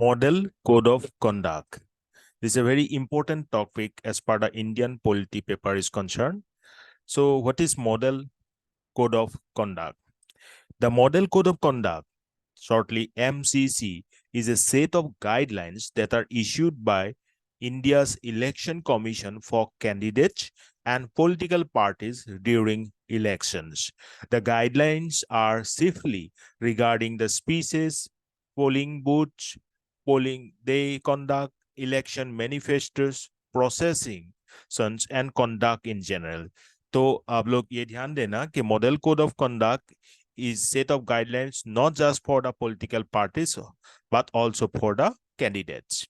Model Code of Conduct. This is a very important topic as per the Indian polity paper is concerned. So what is Model Code of Conduct? The Model Code of Conduct, shortly MCC, is a set of guidelines that are issued by India's Election Commission for candidates and political parties during elections. The guidelines are chiefly regarding the speeches, polling booths, polling day conduct, election manifestos, processing, sons and conduct in general. तो आप लोग ये ध्यान देना कि model code of conduct is set of guidelines not just for the political parties but also for the candidates.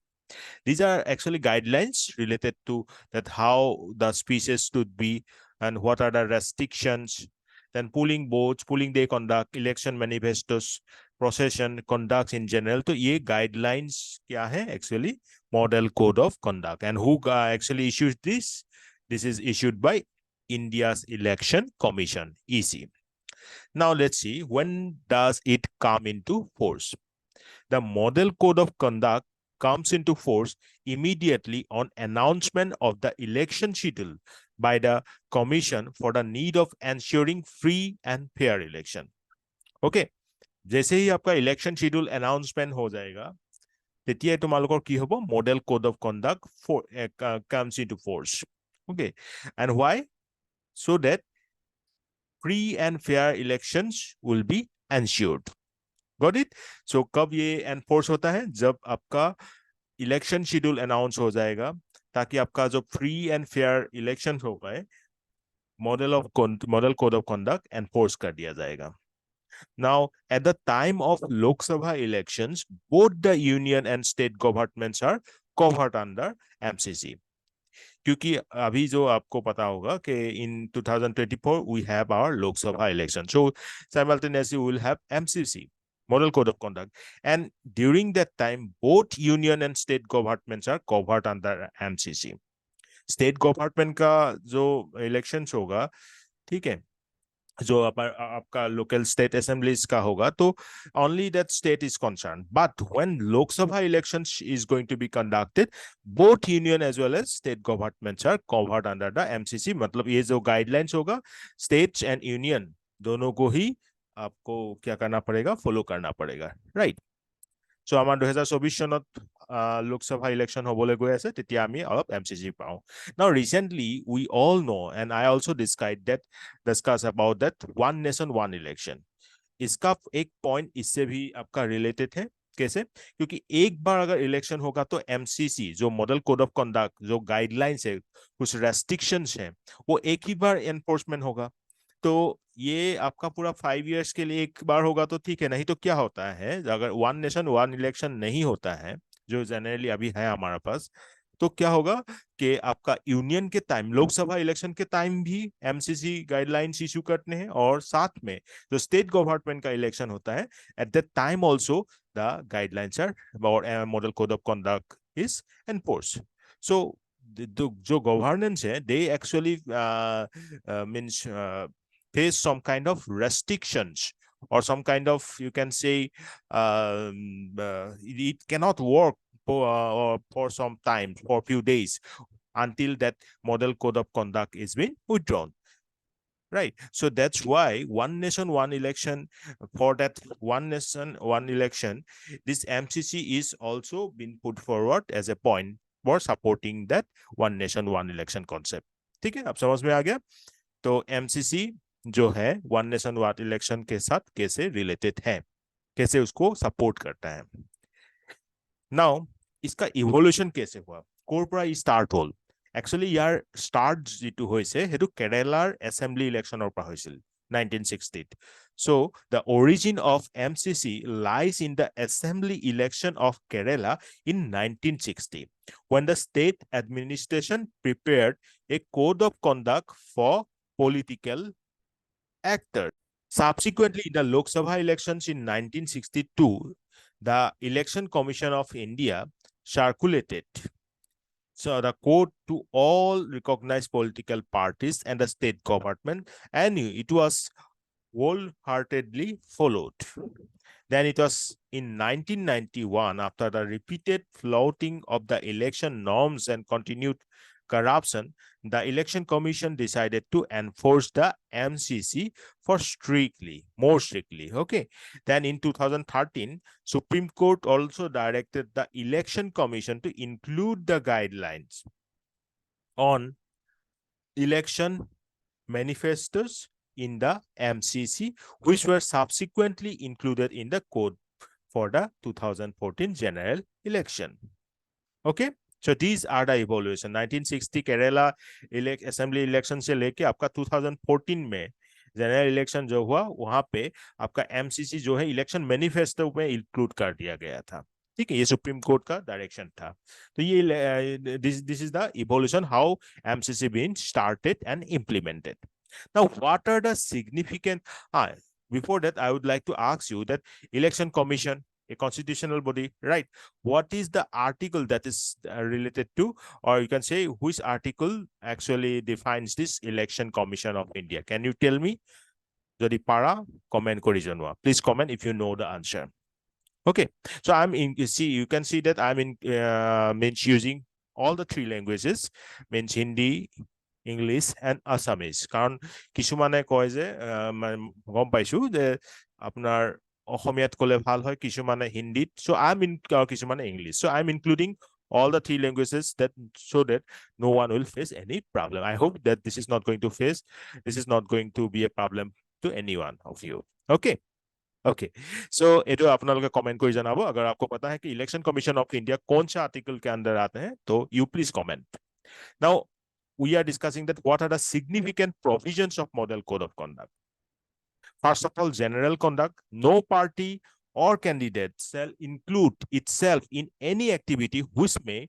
These are actually guidelines related to that how the speeches should be and what are the restrictions, then polling boards, polling day conduct, election manifestos, procession conducts in general. तो ये guidelines क्या है actually model code of conduct, and who actually issues this? This is issued by India's Election Commission, EC. Now let's see, when does it come into force? The Model Code of Conduct comes into force immediately on announcement of the election schedule by the Commission for the need of ensuring free and fair election. Okay, जैसे ही आपका election schedule announcement हो जाएगा तेतिया তোমালোকৰ কি হ'ব model code of conduct comes into force. Okay, and why? So that free and fair elections will be ensured. Got it? So कब ये enforce होता है? जब आपका इलेक्शन शेड्यूल अनाउंस हो जाएगा ताकि आपका जो फ्री एंड फेयर इलेक्शन हो पाए model code of conduct enforce कर दिया जाएगा. Now, at the time of Lok Sabha elections, both the union and state governments are covered under MCC. क्योंकि अभी जो आपको पता होगा कि in 2024 we have our Lok Sabha election. So simultaneously we will have MCC, Model Code of Conduct. And during that time, both union and state governments are covered under MCC. State government का जो elections होगा, ठीक है, जो आपका local state assemblies का होगा, तो only that state is concerned. But when Lok Sabha elections is going to be conducted, both union as well as state governments are covered under the MCC. मतलब ये जो guidelines होगा, states and union दोनों को ही आपको क्या करना पड़ेगा, follow करना पड़ेगा, right? So আমাৰ 2024 চনত লোকসভা ইলেকশন হ'বলৈ গৈ আছে তেতিয়া আমি অলপ এমচিসি পাওঁ. Now recently we all know and I also discuss about that one nation one election. इसका एक पॉइंट इससे भी आपका रिलेटेड है. कैसे? क्योंकि एक बार अगर इलेक्शन होगा तो एमसीसी जो मॉडल कोड ऑफ कंडक्ट जो गाइडलाइंस है कुछ रेस्ट्रिक्शंस हैं वो एक ही बार एनफोर्समेंट होगा. तो ये आपका पूरा 5 इयर्स के लिए एक बार होगा तो ठीक है, नहीं तो क्या होता है अगर वन नेशन वन इलेक्शन नहीं होता है जो जनरली अभी है हमारे पास, तो क्या होगा कि आपका यूनियन के टाइम लोकसभा इलेक्शन के टाइम भी एमसीसी गाइडलाइंस इशू करने हैं और साथ में जो स्टेट गवर्नमेंट का इलेक्शन होता है at that time also the guidelines are और model code of conduct is enforce. So जो गवर्नेंस है they actually means face some kind of restrictions or some kind of, you can say, it cannot work for some time, for a few days, until that model code of conduct is being withdrawn. Right. So that's why one nation, one election, for that one nation, one election, this MCC is also been put forward as a point for supporting that one nation, one election concept. ठीक है, अब समझ में आ गया? तो MCC जो है one nation one election के साथ कैसे रिलेटेड है, कैसे उसको सपोर्ट करता है. नाउ इसका इवोल्यूशन कैसे हुआ, কৰ পৰা স্টাर्ट হল? एक्चुअली यार स्टार्ट যেটো হৈছে হেতু কেৰালাৰ এসেম্বলি ইলেকশনৰ পৰা হৈছিল 1960. So the origin of MCC lies in the assembly election of Kerala in 1960 when the state administration prepared a code of conduct for political actors. Subsequently, in the Lok Sabha elections in 1962, the Election Commission of India circulated the code to all recognized political parties and the state government, and it was wholeheartedly followed. Then it was in 1991, after the repeated flouting of the election norms and continued corruption, the Election Commission decided to enforce the MCC more strictly. Okay. Then in 2013, Supreme Court also directed the Election Commission to include the guidelines on election manifestos in the MCC, which were subsequently included in the code for the 2014 general election. Okay, so these are the evaluation. 1960 Kerala assembly election से लेके आपका 2014 में general election जो हुआ वहां पे आपका MCC जो है इलेक्शन मैनिफेस्टो में इंक्लूड कर दिया गया था. ठीक है, ये सुप्रीम कोर्ट का डायरेक्शन था. तो ये this is the evolution how MCC been started and implemented. Now, what are the significant? Before that, I would like to ask you that Election Commission, a constitutional body, right? What is the article that is related to, or you can say which article actually defines this Election Commission of India? Can you tell me? Jodi para comment kori janwa. Please comment if you know the answer. Okay, so you can see that I'm means using all the three languages, means Hindi, English and Assamese. কারণ কিছুমানে কয় যে গম পাইছো যে আপনার অসমীয়াত কলে ভাল হয়, কিছুমানে হিন্দীত, so I'm in কিছুমানে English, so I'm including all the three languages that so that no one will face any problem. I hope that this is not going to be a problem to any one of you. Okay. Okay, so ये आप लोग comment कोई जनाबो अगर आपको पता है कि election commission of India कौन सा आर्टिकल के अंदर आते हैं तो you please comment. Now we are discussing that what are the significant provisions of model code of conduct. First of all, general conduct. No party or candidate shall include itself in any activity which may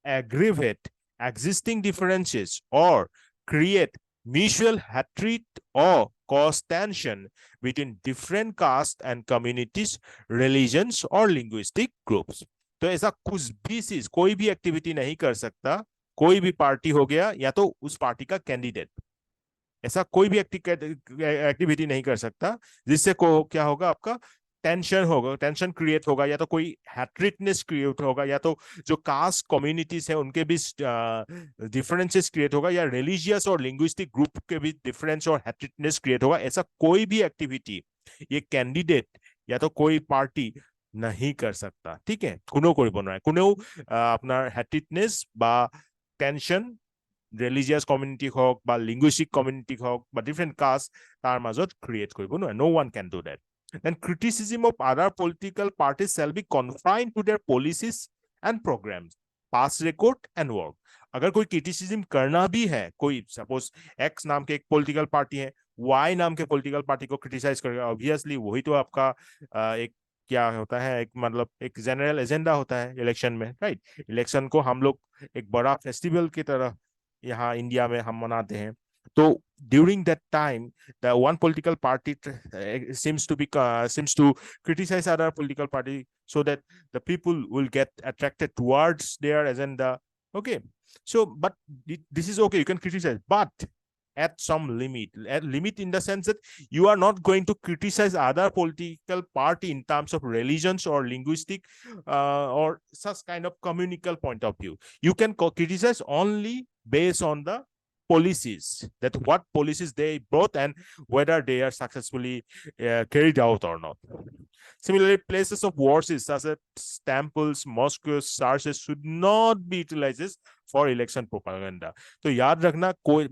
aggravate existing differences or create mutual hatred or cause tension between different castes and communities, religions or linguistic groups. तो ऐसा कुछ भी चीज कोई भी activity नहीं कर सकता, कोई भी पार्टी हो गया या तो उस पार्टी का कैंडिडेट, ऐसा कोई भी एक्टिविटी नहीं कर सकता जिससे क्या होगा, आपका टेंशन क्रिएट होगा, या तो कोई हैट्रिटनेस क्रिएट होगा, या तो जो कास्ट कम्युनिटीज है उनके बीच डिफरेंसेस क्रिएट होगा, या रिलीजियस और लिंग्विस्टिक ग्रुप के बीच डिफरेंस और हैट्रिटनेस क्रिएट होगा. ऐसा कोई भी एक्टिविटी ये कैंडिडेट या तो कोई पार्टी नहीं कर सकता. ठीक है, কোনো কৰিব নোৱাৰে, কোনেও আপনার হ্যাট্রিটনেস বা টেনশন রিলিজিয়াস কমিউনিটি হোক বা লিঙ্গুইস্টিক কমিউনিটি হোক বা ডিফারেন্ট কাস্ট তার মাজত ক্রিয়েট কৰিব নোৱাৰে. No one can do that. Then criticism of other political parties shall be confined to their policies and programs, past record and work. अगर कोई क्रिटिसिज्म करना भी है, कोई सपोज एक्स नाम के एक पॉलिटिकल पार्टी है, वाई नाम के पॉलिटिकल पार्टी को क्रिटिसाइज करेगा, ऑब्वियसली वही तो आपका एक क्या होता है, एक मतलब एक जनरल एजेंडा होता है इलेक्शन में, राइट? इलेक्शन को हम लोग एक बड़ा फेस्टिवल की तरह यहाँ इंडिया में हम मनाते हैं. तो during that time, the one political party seems to criticize other political party so that the people will get attracted towards their agenda. Okay, so but this is okay, you can criticize, but at some limit in the sense that you are not going to criticize other political party in terms of religions or linguistic or such kind of communal point of view. You can criticize only based on the policies, that what policies they brought and whether they are successfully carried out or not. Similarly, places of worship such as temples, mosques, churches should not be utilized for election propaganda. तो याद रखना, कोई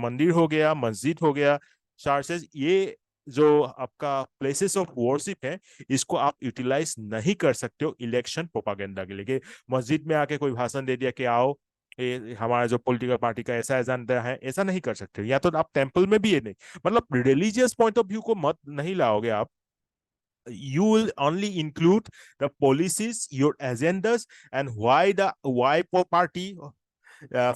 मंदिर हो गया, मस्जिद हो गया, चर्चेस, ये जो आपका प्लेसेस ऑफ वर्शिप है, इसको आप यूटिलाइज नहीं कर सकते हो इलेक्शन प्रोपागेंडा के लिए. मस्जिद में आके कोई भाषण दे दिया कि आओ हमारा जो पॉलिटिकल पार्टी का ऐसा एजेंडा है, ऐसा नहीं कर सकते. या तो आप टेंपल में भी ये नहीं, मतलब रिलीजियस पॉइंट ऑफ व्यू को मत नहीं लाओगे आप. You will only include the policies, your agendas, and why party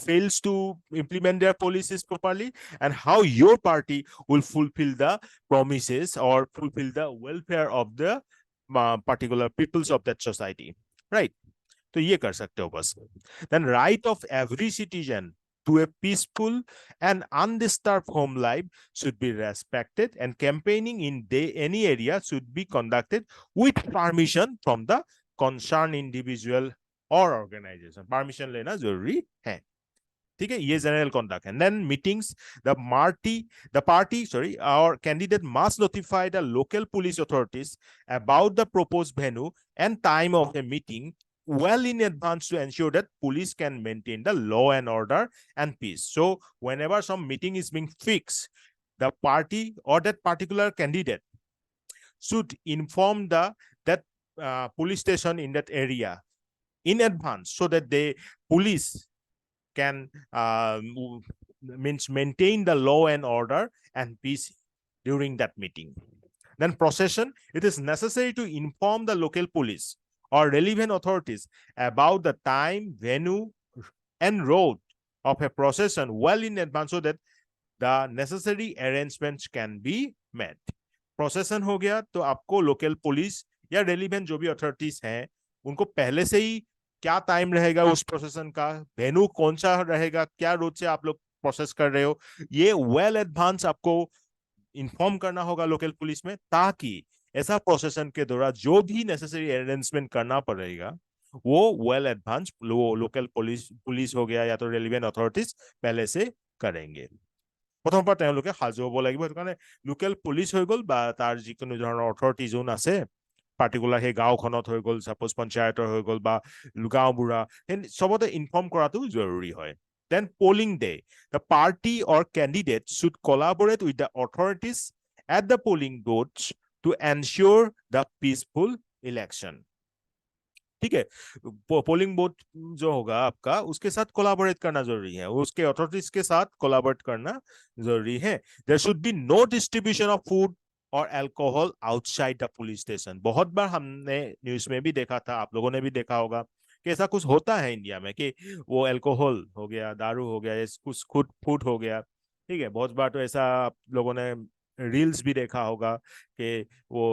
fails to implement their policies properly, and how your party will fulfill the promises or fulfill the welfare of the particular peoples of that society, right? तो ये कर सकते हो बस. Then right of every citizen to a peaceful and undisturbed home life should be respected, and campaigning in any area should be conducted with permission from the concerned individual or organization. Permission लेना जरूरी है. ठीक है, ये general conduct. And then meetings, the party, our candidate must notify the local police authorities about the proposed venue and time of the meeting well in advance to ensure that police can maintain the law and order and peace. So whenever some meeting is being fixed, the party or that particular candidate should inform that police station in that area in advance, so that the police can maintain the law and order and peace during that meeting. Then procession, it is necessary to inform the local police or relevant authorities about the time, venue, and road of a procession well in advance, so that the necessary arrangements can be met. Procession हो गया तो आपको local police या relevant जो भी authorities हैं उनको पहले से ही क्या टाइम रहेगा उस प्रोसेसन का, वेन्यू कौन सा रहेगा, क्या रोड से आप लोग प्रोसेस कर रहे हो, ये वेल एडवांस आपको इन्फॉर्म करना होगा लोकल पुलिस में, ताकि ऐसा प्रोसेसन के दौरान जो भी नेसेसरी अरेंजमेंट करना पड़ेगा वो वेल एडवांस लोकल पुलिस हो गया या तो रेलिवेंट अथॉरिटीज पहले से करेंगे. প্ৰথমৰ পৰা তেওঁলোকে সাজু হ'ব লাগিব. সেইটো কাৰণে লোকেল পুলিচ হৈ গ'ল বা তাৰ যিকোনো ধৰণৰ অথৰিটি যোন আছে পাৰ্টিকুলাৰ সেই গাঁওখনত হৈ গ'ল, সাপোজ পঞ্চায়তৰ হৈ গ'ল বা গাঁওবুঢ়া, চবতে ইনফৰ্ম কৰাটো জৰুৰী হয়. Then polling day, the party or candidate should collaborate with the authorities at the polling booths to ensure the peaceful election. ठीक है, पोलिंग बूथ जो होगा आपका उसके साथ कोलैबोरेट करना जरूरी है, उसके अथॉरिटीज के साथ कोलैबोरेट करना जरूरी है. There should be no distribution of food और alcohol outside the police station. बहुत बार हमने न्यूज में भी देखा था, आप लोगों ने भी देखा होगा कि ऐसा कुछ होता है इंडिया में कि वो अल्कोहल हो गया, दारू हो गया, कुछ फूड हो गया. ठीक है, बहुत बार तो ऐसा आप लोगों ने रील्स भी देखा होगा कि वो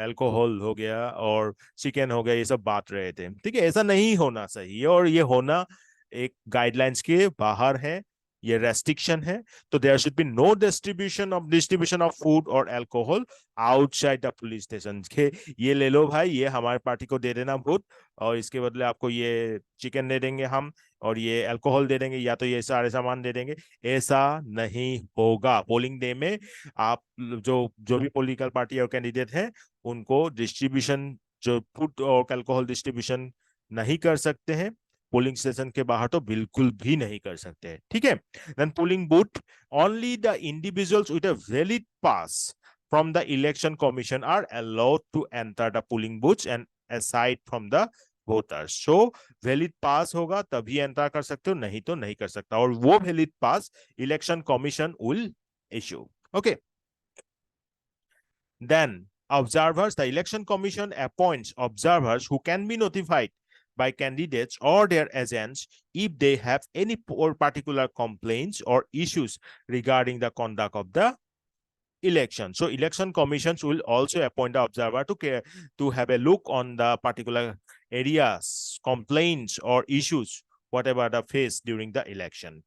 अल्कोहल हो गया और चिकन हो गया, ये सब बात रहे थे. ठीक है, ऐसा नहीं होना चाहिए और ये होना एक गाइडलाइंस के बाहर है, ये रेस्ट्रिक्शन है. तो there should be no distribution of food और alcohol outside the police station. के ये ले लो भाई, ये हमारे पार्टी को दे देना वोट और इसके बदले आपको ये चिकन दे देंगे हम और ये अल्कोहल दे देंगे या तो ये सारे सामान दे देंगे. ऐसा नहीं होगा. पोलिंग डे में आप जो भी पॉलिटिकल पार्टी और कैंडिडेट हैं उनको डिस्ट्रीब्यूशन जो फूड और अल्कोहल डिस्ट्रीब्यूशन नहीं कर सकते हैं. पोलिंग स्टेशन के बाहर तो बिल्कुल भी नहीं कर सकते हैं. ठीक है. Then polling booth, only the individuals with a valid pass from the election commission are allowed to enter the polling booths and aside from the voters. So valid pass होगा तभी एंटर कर सकते हो, नहीं तो नहीं कर सकता. और वो valid pass election commission will issue. Okay. Then observers, the election commission appoints observers who can be notified by candidates or their agents if they have any particular complaints or issues regarding the conduct of the election. So election commissions will also appoint the observer to have a look on the particular areas, complaints or issues, whatever the face during the election.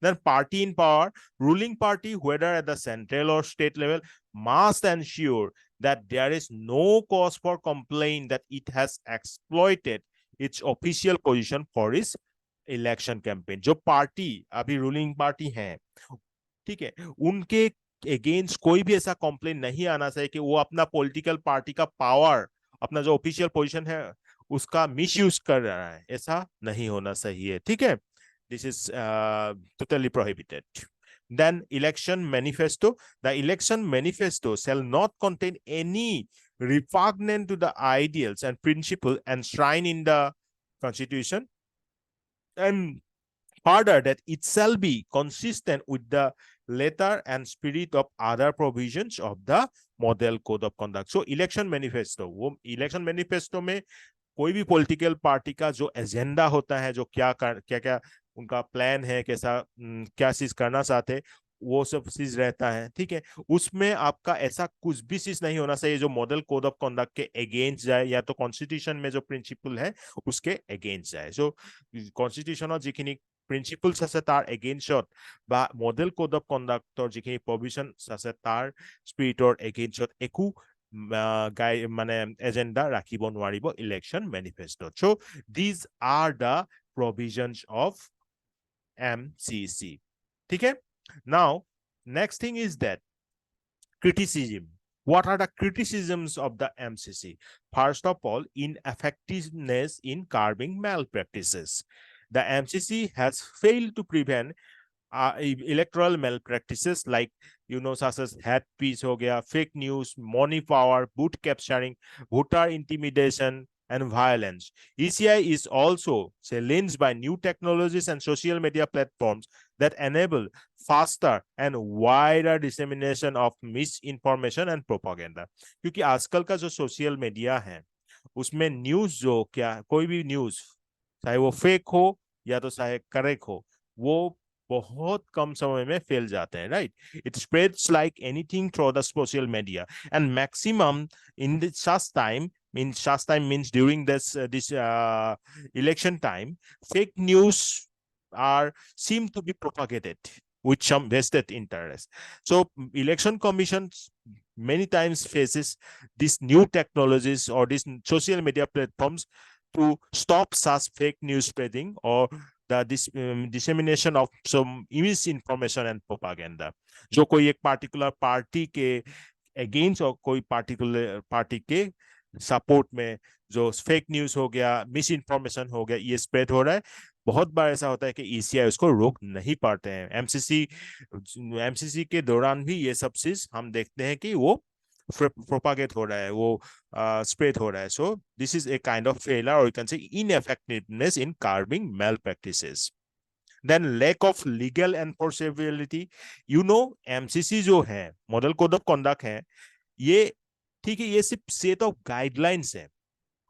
Then party in power, ruling party, whether at the central or state level, must ensure that there is no cause for complaint that it has exploited its official position for its election campaign. जो party अभी ruling party है, ठीक है, उनके against कोई भी ऐसा complaint नहीं आना चाहिए कि वो अपना पॉलिटिकल पार्टी का पावर, अपना जो ऑफिशियल पोजीशन है उसका मिसयूज कर रहा है. ऐसा नहीं होना चाहिए. ठीक है, this is totally prohibited. Then election manifesto, the election manifesto shall not contain any repugnant to the ideals and principles enshrined in the constitution, and further that it shall be consistent with the letter and spirit of other provisions of the model code of conduct. So election manifesto, वो election manifesto में कोई भी political party का जो agenda होता है, जो क्या उनका प्लान है, कैसा क्या चीज करना चाहते हैं, वो सब चीज रहता है. ठीक है, उसमें आपका ऐसा कुछ भी चीज नहीं होना चाहिए जो मॉडल कोड ऑफ कंडक्ट के अगेंस्ट जाए या तो कॉन्स्टिट्यूशन में जो प्रिंसिपल है उसके अगेंस्ट जाए. सो कॉन्स्टिट्यूशनत যিখিনি প্ৰিন্সিপলছ আছে তাৰ এগেইনষ্টত বা মডেল কোড অফ কণ্ডাক্টৰ যিখিনি প্ৰভিজনছ আছে তাৰ স্পিৰিটৰ এগেইনষ্টত একো মানে এজেণ্ডা ৰাখিব নোৱাৰিব ইলেকশ্যন মেনিফেষ্টোত। চ' these are the provisions of MCC. Okay? Now, next thing is that criticism. What are the criticisms of the MCC? First of all, ineffectiveness in curbing malpractices. The MCC has failed to prevent electoral malpractices like such as head piece ho gaya, fake news, money power, booth capturing, voter intimidation and violence. ECI is also challenged by new technologies and social media platforms that enable faster and wider dissemination of misinformation and propaganda. क्योंकि आजकल का जो social media है उसमें news जो क्या कोई भी न्यूज चाहे वो फेक हो या तो चाहे करेक्ट हो वो बहुत कम समय में फैल जाते हैं, right? It spreads like anything through the social media and maximum in such time means during this election time, fake news are seem to be propagated with some vested interest. So election commissions many times faces these new technologies or these social media platforms to stop such fake news spreading or the dissemination of some misinformation and propaganda. जो कोई एक particular party के against और कोई particular party के support में जो fake news हो गया, मिस इन्फॉर्मेशन हो गया, ये स्प्रेड हो रहा है, बहुत बार ऐसा होता है कि ईसीआई उसको रोक नहीं पाते हैं। एमसीसी के दौरान भी ये सब चीज हम देखते हैं कि वो प्रोपागेट हो रहा है, वो स्प्रेड हो रहा है. So this is a kind of failure और you can say ineffectiveness in curbing male practices. Then lack of legal enforceability. MCC जो है, मॉडल कोड ऑफ कंडक्ट है, ये ठीक है, ये सिर्फ सेट ऑफ गाइडलाइंस है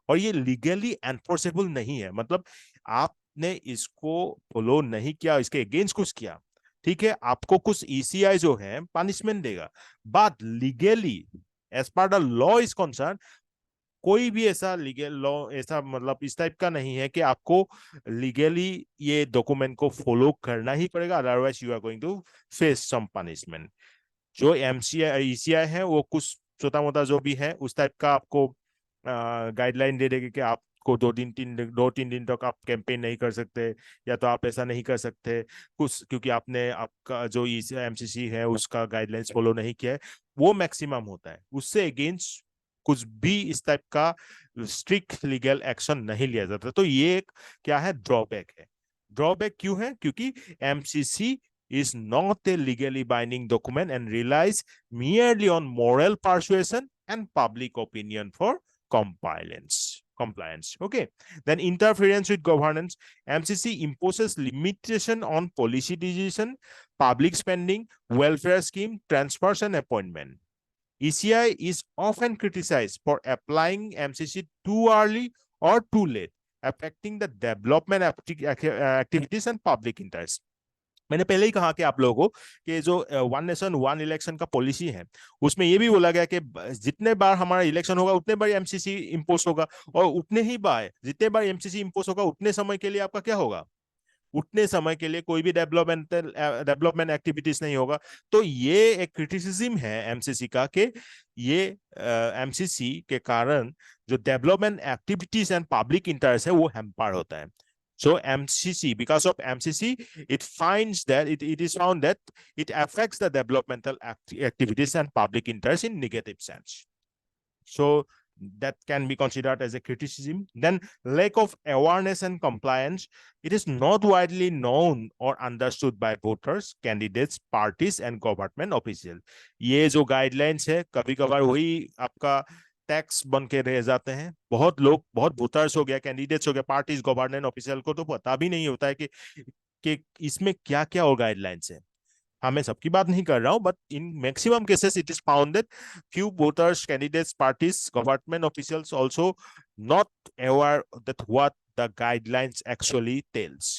और ये लीगली एनफोर्सेबल नहीं है. मतलब आपने इसको फॉलो नहीं किया, इसके अगेंस्ट कुछ किया, ठीक है, आपको कुछ ईसीआई जो है पनिशमेंट देगा, but legally as per the law is concern कोई भी ऐसा लीगल लॉ ऐसा मतलब इस टाइप का नहीं है कि आपको लीगली ये डॉक्यूमेंट को फॉलो करना ही पड़ेगा, otherwise you are going to face some punishment. जो एमसीआई ईसीआई है वो कुछ छोटा मोटा जो भी है उस टाइप का आपको गाइडलाइन दे देगी कि आपको 2-3 दिन तक आप कैंपेन नहीं कर सकते, या तो आप ऐसा नहीं कर सकते कुछ, क्योंकि आपने आपका जो एमसीसी है उसका गाइडलाइंस फॉलो नहीं किया है, वो मैक्सिमम होता है. उससे अगेंस्ट कुछ भी इस टाइप का स्ट्रिक्ट लीगल एक्शन नहीं लिया जाता. तो ये एक क्या है, ड्रॉबैक है. ड्रॉबैक क्यों है? क्योंकि MCC is not a legally binding document and relies merely on moral persuasion and public opinion for compliance. Okay. Then interference with governance. MCC imposes limitation on policy decision, public spending, welfare scheme, transfers and appointment. ECI is often criticized for applying MCC too early or too late, affecting the development activities and public interest. मैंने पहले ही कहा कि आप लोगों को कि जो one nation one election का पॉलिसी है उसमें ये भी बोला गया कि जितने बार हमारा इलेक्शन होगा उतने बार एमसीसी इंपोज होगा, और उतने ही बार जितने बार एमसीसी इंपोज होगा उतने समय के लिए आपका क्या होगा, उतने समय के लिए कोई भी डेवलपमेंट एक्टिविटीज नहीं होगा. तो ये एक क्रिटिसिज्म है एमसीसी का कि ये एमसीसी के कारण जो development activities and public interest है वो हैम्पर होता है. So MCC, because of MCC, it finds that it is found that it affects the developmental activities and public interest in negative sense. So that can be considered as a criticism. Then lack of awareness and compliance. It is not widely known or understood by voters, candidates, parties and government officials. ये जो guidelines है कभी कभार वही आपका tax बन के रह जाते हैं. बहुत लोग, बहुत वोटर्स हो गया, कैंडिडेट्स हो गया, पार्टीज, गवर्नमेंट ऑफिशियल को तो पता भी नहीं होता है कि इसमें क्या क्या और गाइडलाइंस है. मैं सबकी बात नहीं कर रहा हूं, but in maximum cases it is found that few voters, candidates, parties, government officials also not aware that what the guidelines actually tells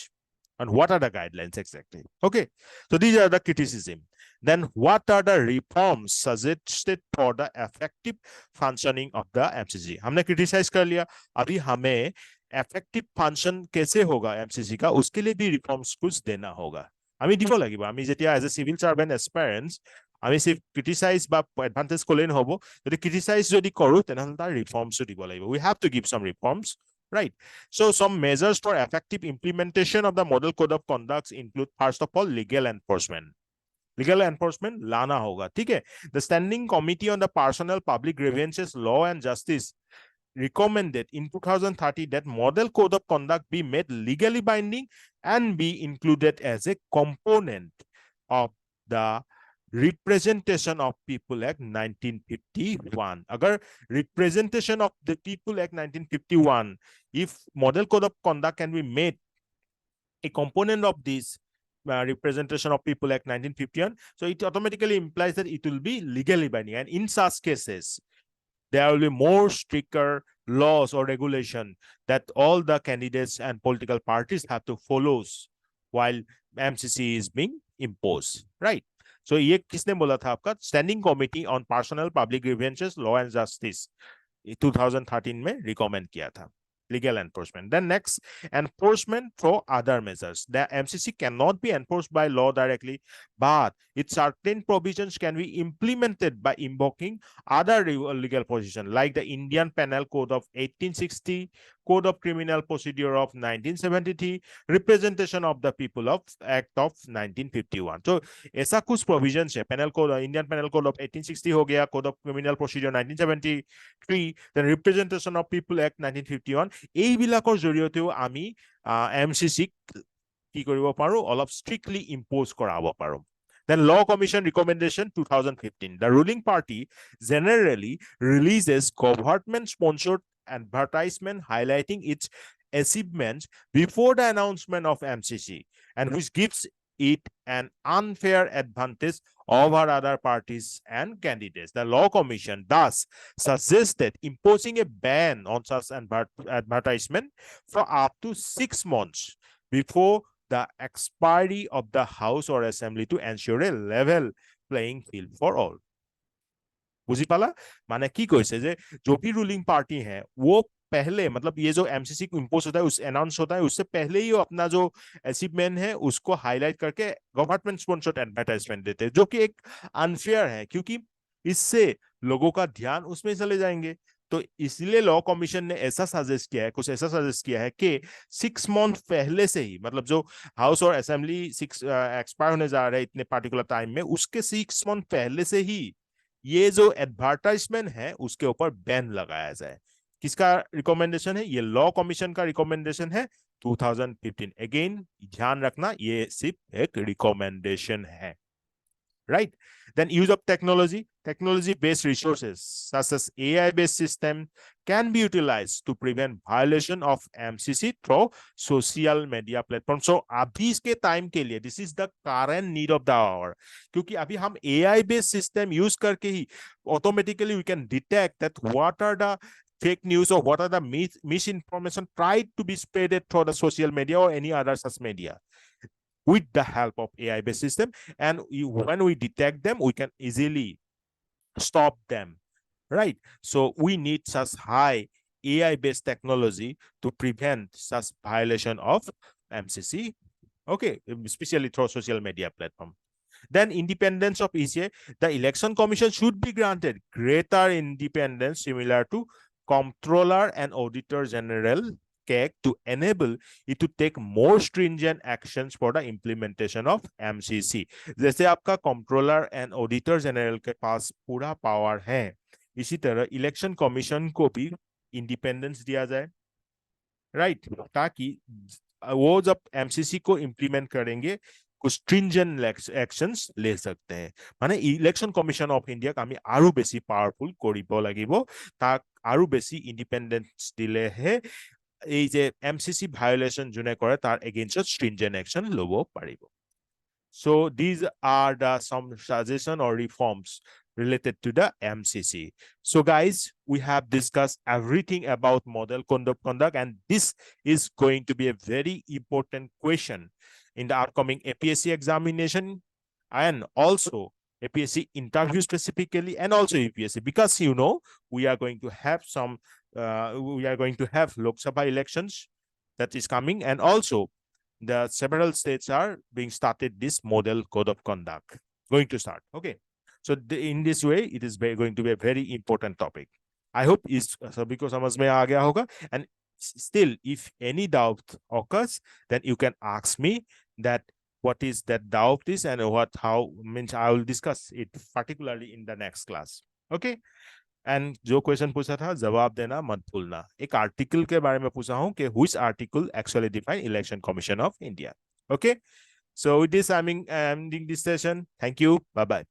and what are the guidelines exactly. Okay, so these are the criticism. Then what are the reforms suggested for the effective functioning of the MCC? हमने criticize कर लिया, अभी हमें effective function कैसे होगा MCC का, उसके लिए भी reforms कुछ देना होगा, আমি দিব লাগিব। আমি যেতিয়া as a civil servant aspirants আমি সিফ ক্রিটিসাইজ বা এডভান্টেজ কলে নহব, যদি ক্রিটিসাইজ যদি কৰো তেনেহলে তাৰ রিফর্মসও দিব লাগিব। we have to give some reforms, right? So some measures for effective implementation of the model code of conduct include, first of all, legal enforcement लाना होगा, ठीक है? The standing committee on the personal public grievances law and justice recommended in 2030 that model code of conduct be made legally binding and be included as a component of the Representation of People Act 1951. Agar Representation of the People Act 1951, if model code of conduct can be made a component of this Representation of People Act 1951, so it automatically implies that it will be legally binding, and in such cases there will be more stricter laws or regulation that all the candidates and political parties have to follow while MCC is being imposed, right? So ये किसने बोला था आपका? Standing Committee on Personal Public Grievances Law and Justice 2013 में recommend किया था legal enforcement. Then next, enforcement through other measures. The MCC cannot be enforced by law directly, but its certain provisions can be implemented by invoking other legal positions, like the Indian Penal Code of 1860, Code of Criminal Procedure of 1973, Representation of the People of Act of 1951. So ऐसा कुछ provisions है, Penal Code, Indian Penal Code of 1860 हो गया, Code of Criminal Procedure 1973, then Representation of People Act 1951, এইবিলাকৰ জৰিয়তেও আমি MCC কি কৰিব পাৰো, অলপ strictly impose কৰাব পাৰো। Then Law Commission Recommendation 2015. The ruling party generally releases government-sponsored advertisement highlighting its achievements before the announcement of MCC, and which gives it an unfair advantage over other parties and candidates. The Law Commission thus suggested imposing a ban on such advertisement for up to 6 months before the expiry of the House or Assembly to ensure a level playing field for all. बुझी पाला? माने की कहছে যে जो भी ruling party है वो पहले, मतलब ये जो एमसीसी इम्पोज होता है, उस अनाउंस होता है, उससे पहले ही अपना जो अचीवमेंट है उसको हाईलाइट करके गवर्नमेंट स्पॉन्सर्ड एडवर्टाइजमेंट देते हैं, जो कि एक अनफेयर है, क्योंकि इससे लोगों का ध्यान उसमें चले जाएंगे। तो इसलिए लॉ कमीशन ने ऐसा सजेस्ट किया है, कुछ ऐसा सजेस्ट किया है कि 6 मंथ पहले से ही, मतलब जो हाउस और असेंबली एक्सपायर होने जा रहे हैं इतने पार्टिकुलर टाइम में, उसके 6 मंथ पहले से ही ये जो एडवर्टाइजमेंट है उसके ऊपर बैन लगाया जाए। किसका रिकमेंडेशन है? ये लॉ कमीशन का रिकमेंडेशन है 2015। अगेन ध्यान रखना, ये सिर्फ एक रिकमेंडेशन है, right? Then use of technology-based resources such as AI-based system can be utilized to prevent violation of MCC through social media platforms. So अभी इसके टाइम के लिए this is the current need of the hour, क्योंकि अभी हम AI-based system use करके ही automatically we can detect that what are the fake news or what are the misinformation tried to be spreaded through the social media or any other such media, with the help of AI-based system. And when we detect them, we can easily stop them, right? So we need such high AI-based technology to prevent such violation of MCC, okay, especially through social media platform. Then independence of ECA, the Election Commission should be granted greater independence similar to Comptroller and Auditor General to enable it to take more stringent actions for the implementation of MCC. जैसे आपका controller and auditor general के पास पूरा power है, इसी तरह election commission को भी independence दिया जाए, राइट? ताकि वो जब MCC को इम्प्लीमेंट करेंगे कुछ stringent actions ले सकते हैं। माने इलेक्शन कमिशन ऑफ इंडिया का আমি আরো বেশি পাওয়ারফুল কৰিব লাগিব, তাক আরো বেশি ইন্ডিপেন্ডেন্স দিলে হে এই যে MCC ভায়োলেশন যোনে কৰে তাৰ এগেইনস্ট stringent action লব পাৰিব। So these are the some suggestion or reforms related to the MCC. So guys, we have discussed everything about model code of conduct, and this is going to be a very important question in the upcoming APSC examination, and also APSC interview specifically, and also UPSC, because you know we are going to have some we are going to have Lok Sabha elections that is coming, and also the several states are being started this model code of conduct going to start. Okay, so in this way it is going to be a very important topic. I hope is sabhi ko samajh mein aa gaya hoga, and still if any doubt occurs, then you can ask me that what is that doubt is and what how means I will discuss it particularly in the next class. Okay, and जो question पूछा था जवाब देना मत भूलना। एक article के बारे में पूछा हूं कि which article actually define election commission of India. Okay, so with this I am ending this session. Thank you, bye bye.